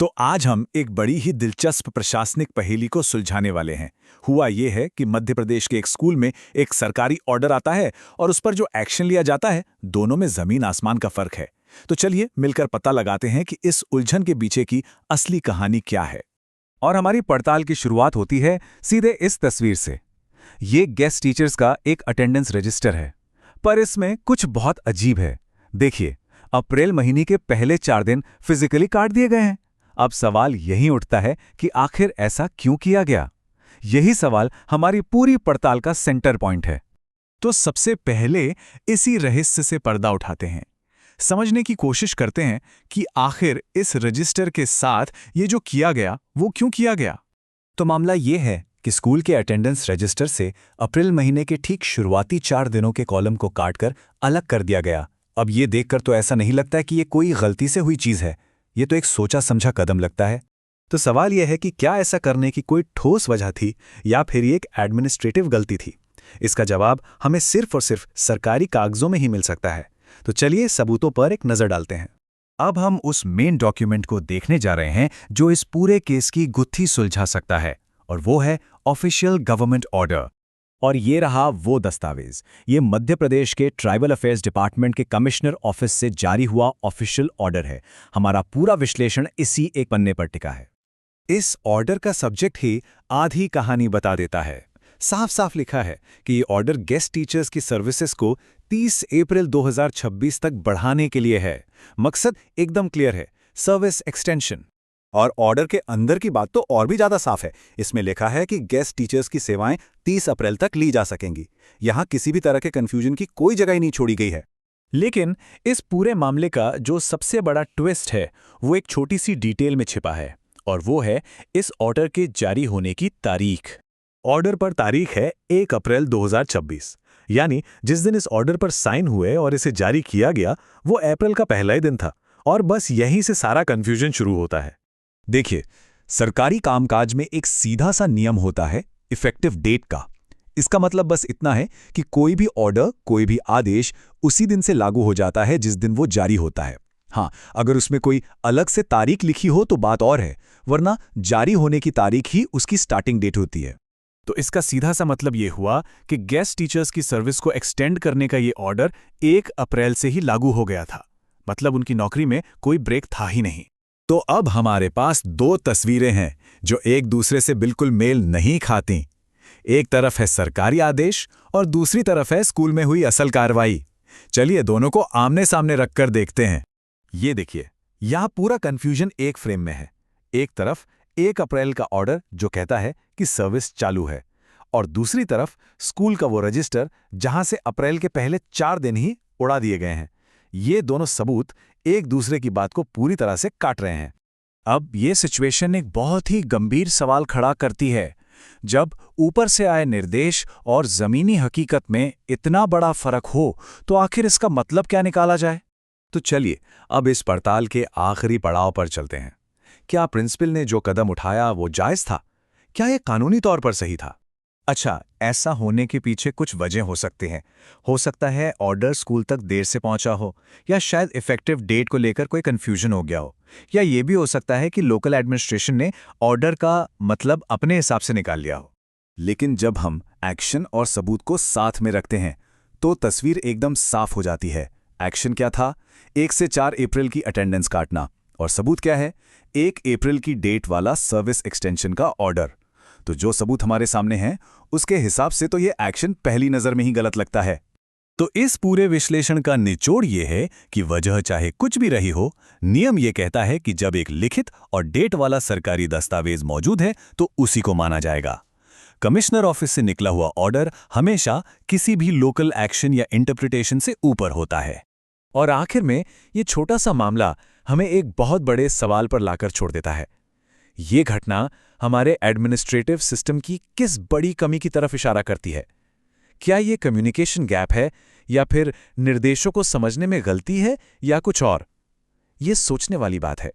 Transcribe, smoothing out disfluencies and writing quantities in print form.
तो आज हम एक बड़ी ही दिलचस्प प्रशासनिक पहेली को सुलझाने वाले हैं। हुआ ये है कि मध्य प्रदेश के एक स्कूल में एक सरकारी ऑर्डर आता है और उस पर जो एक्शन लिया जाता है, दोनों में जमीन आसमान का फर्क है। तो चलिए मिलकर पता लगाते हैं कि इस उलझन के पीछे की असली कहानी क्या है। और हमारी पड़ताल की शुरुआत होती है सीधे इस तस्वीर से। ये गेस्ट टीचर्स का एक अटेंडेंस रजिस्टर है, पर इसमें कुछ बहुत अजीब है। देखिए, अप्रैल महीने के पहले 4 दिन फिजिकली काट दिए गए हैं। अब सवाल यही उठता है कि आखिर ऐसा क्यों किया गया। यही सवाल हमारी पूरी पड़ताल का सेंटर पॉइंट है। तो सबसे पहले इसी रहस्य से पर्दा उठाते हैं, समझने की कोशिश करते हैं कि आखिर इस रजिस्टर के साथ ये जो किया गया वो क्यों किया गया। तो मामला ये है कि स्कूल के अटेंडेंस रजिस्टर से अप्रैल महीने के ठीक शुरुआती 4 दिनों के कॉलम को काटकर अलग कर दिया गया। अब ये देखकर तो ऐसा नहीं लगता कि ये कोई गलती से हुई चीज़ है, ये तो एक सोचा समझा कदम लगता है। तो सवाल यह है कि क्या ऐसा करने की कोई ठोस वजह थी या फिर ये एक एडमिनिस्ट्रेटिव गलती थी। इसका जवाब हमें सिर्फ और सिर्फ सरकारी कागजों में ही मिल सकता है। तो चलिए सबूतों पर एक नज़र डालते हैं। अब हम उस मेन डॉक्यूमेंट को देखने जा रहे हैं जो इस पूरे केस की गुत्थी सुलझा सकता है, और वो है ऑफिशियल गवर्नमेंट ऑर्डर। और ये रहा वो दस्तावेज। ये मध्य प्रदेश के ट्राइबल अफेयर्स डिपार्टमेंट के कमिश्नर ऑफिस से जारी हुआ ऑफिशियल ऑर्डर है। हमारा पूरा विश्लेषण इसी एक पन्ने पर टिका है। इस ऑर्डर का सब्जेक्ट ही आधी कहानी बता देता है। साफ साफ लिखा है कि ये ऑर्डर गेस्ट टीचर्स की सर्विसेज को 30 अप्रैल 2026 तक बढ़ाने के लिए है। मकसद एकदम क्लियर है, सर्विस एक्सटेंशन। और ऑर्डर के अंदर की बात तो और भी ज्यादा साफ है। इसमें लिखा है कि गेस्ट टीचर्स की सेवाएं 30 अप्रैल तक ली जा सकेंगी। यहां किसी भी तरह के कंफ्यूजन की कोई जगह ही नहीं छोड़ी गई है। लेकिन इस पूरे मामले का जो सबसे बड़ा ट्विस्ट है वो एक छोटी सी डिटेल में छिपा है, और वो है इस ऑर्डर के जारी होने की तारीख। ऑर्डर पर तारीख है 1 अप्रैल 2026, यानी जिस दिन इस ऑर्डर पर साइन हुए और इसे जारी किया गया वो अप्रैल का पहला ही दिन था। और बस यहीं से सारा कंफ्यूजन शुरू होता है। देखिए, सरकारी कामकाज में एक सीधा सा नियम होता है इफेक्टिव डेट का। इसका मतलब बस इतना है कि कोई भी ऑर्डर, कोई भी आदेश उसी दिन से लागू हो जाता है जिस दिन वो जारी होता है। हाँ, अगर उसमें कोई अलग से तारीख लिखी हो तो बात और है, वरना जारी होने की तारीख ही उसकी स्टार्टिंग डेट होती है। तो इसका सीधा सा मतलब ये हुआ कि गेस्ट टीचर्स की सर्विस को एक्सटेंड करने का ये ऑर्डर 1 अप्रैल से ही लागू हो गया था। मतलब उनकी नौकरी में कोई ब्रेक था ही नहीं। तो अब हमारे पास 2 तस्वीरें हैं जो एक दूसरे से बिल्कुल मेल नहीं खाती। एक तरफ है सरकारी आदेश और दूसरी तरफ है स्कूल में हुई असल कार्रवाई। चलिए दोनों को आमने सामने रखकर देखते हैं। ये देखिए, यहां पूरा कंफ्यूजन एक फ्रेम में है। एक तरफ 1 अप्रैल का ऑर्डर जो कहता है कि सर्विस चालू है, और दूसरी तरफ स्कूल का वो रजिस्टर जहां से अप्रैल के पहले 4 दिन ही उड़ा दिए गए हैं। ये दोनों सबूत एक दूसरे की बात को पूरी तरह से काट रहे हैं। अब ये सिचुएशन एक बहुत ही गंभीर सवाल खड़ा करती है। जब ऊपर से आए निर्देश और जमीनी हकीकत में इतना बड़ा फर्क हो, तो आखिर इसका मतलब क्या निकाला जाए। तो चलिए अब इस पड़ताल के आखिरी पड़ाव पर चलते हैं। क्या प्रिंसिपल ने जो कदम उठाया वो जायज था? क्या यह कानूनी तौर पर सही था? अच्छा, ऐसा होने के पीछे कुछ वजह हो सकती हैं। हो सकता है ऑर्डर स्कूल तक देर से पहुंचा हो, या शायद इफेक्टिव डेट को लेकर कोई कंफ्यूजन हो गया हो, या ये भी हो सकता है कि लोकल एडमिनिस्ट्रेशन ने ऑर्डर का मतलब अपने हिसाब से निकाल लिया हो। लेकिन जब हम एक्शन और सबूत को साथ में रखते हैं तो तस्वीर एकदम साफ हो जाती है। एक्शन क्या था? 1 से 4 अप्रैल की अटेंडेंस काटना। और सबूत क्या है? 1 अप्रैल की डेट वाला सर्विस एक्सटेंशन का ऑर्डर। तो जो सबूत हमारे सामने हैं उसके हिसाब से तो ये एक्शन पहली नजर में ही गलत लगता है। तो इस पूरे विश्लेषण का निचोड़ ये है कि वजह चाहे कुछ भी रही हो, नियम ये कहता है कि जब एक लिखित और डेट वाला सरकारी दस्तावेज मौजूद है तो उसी को माना जाएगा। कमिश्नर ऑफिस से निकला हुआ ऑर्डर हमेशा किसी भी लोकल एक्शन या इंटरप्रिटेशन से ऊपर होता है। और आखिर में ये छोटा सा मामला हमें एक बहुत बड़े सवाल पर लाकर छोड़ देता है। ये घटना हमारे एडमिनिस्ट्रेटिव सिस्टम की किस बड़ी कमी की तरफ इशारा करती है? क्या ये कम्युनिकेशन गैप है, या फिर निर्देशों को समझने में गलती है, या कुछ और? ये सोचने वाली बात है।